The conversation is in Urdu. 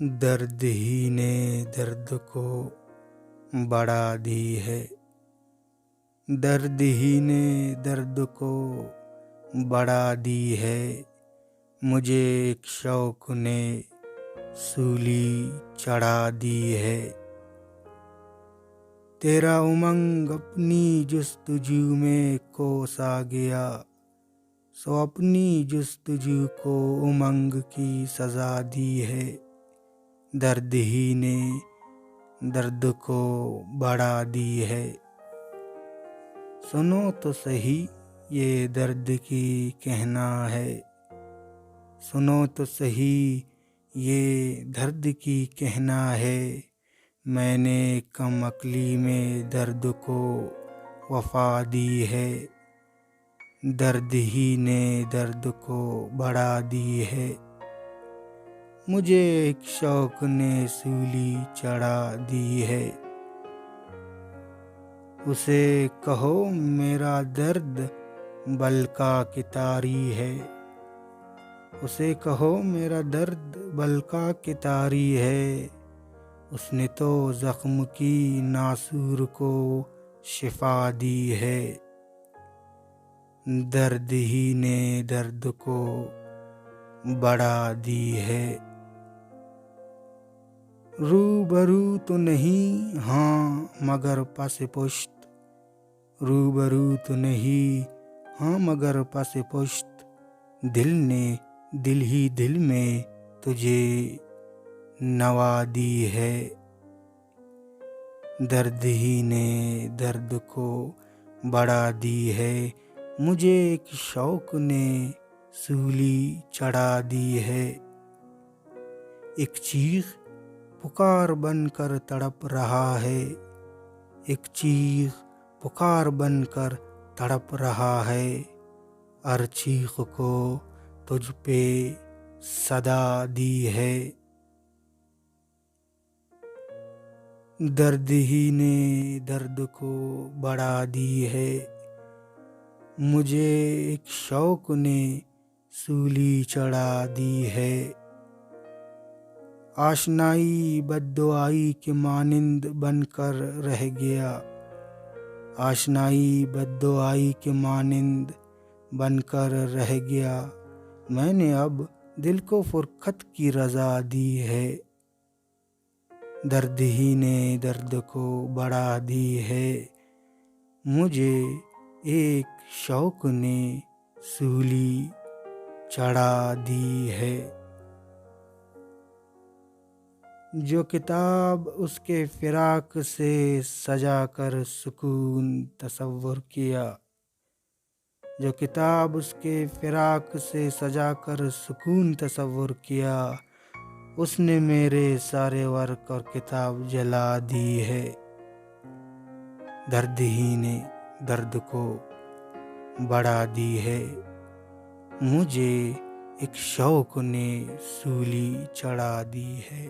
درد ہی نے درد کو بڑھا دی ہے، درد ہی نے درد کو بڑھا دی ہے، مجھے ایک شوق نے سولی چڑھا دی ہے۔ تیرا امنگ اپنی جستجو میں کوس آ گیا، سو اپنی جستجو کو امنگ کی سزا دی ہے۔ درد ہی نے درد کو بڑھا دی ہے۔ سنو تو سہی یہ درد کی کہنا ہے، سنو تو سہی یہ درد کی کہنا ہے، میں نے کم عقلی میں درد کو وفا دی ہے۔ درد ہی نے درد کو بڑھا دی ہے، مجھے ایک شوق نے سولی چڑھا دی ہے۔ اسے کہو میرا درد بلکا کی طاری ہے، اسے کہو میرا درد بلکا کی طاری ہے، اس نے تو زخم کی ناسور کو شفا دی ہے۔ درد ہی نے درد کو بڑھا دی ہے۔ روبرو تو نہیں ہاں مگر پس پشت، روبرو تو نہیں ہاں مگر پس پشت، دل نے دل ہی دل میں تجھے نوا دی ہے۔ درد ہی نے درد کو بڑھا دی ہے، مجھے ایک شوق نے سولی چڑھا دی ہے۔ ایک چیخ پکار بن کر تڑپ رہا ہے، ایک چیخ پکار بن کر تڑپ رہا ہے، ہر چیخ کو تجھ پہ صدا دی ہے۔ درد ہی نے درد کو بڑھا دی ہے، مجھے ایک شوق نے سولی چڑھا دی ہے۔ آشنائی بددعائی کے مانند بن کر رہ گیا، آشنائی بددعائی کے مانند بن کر رہ گیا، میں نے اب دل کو فرقت کی رضا دی ہے۔ درد ہی نے درد کو بڑھا دی ہے، مجھے ایک شوق نے سولی چڑھا دی ہے۔ جو کتاب اس کے فراق سے سجا کر سکون تصور کیا، جو کتاب اس کے فراق سے سجا کر سکون تصور کیا، اس نے میرے سارے ورق اور کتاب جلا دی ہے۔ درد ہی نے درد کو بڑھا دی ہے، مجھے ایک شوق نے سولی چڑھا دی ہے۔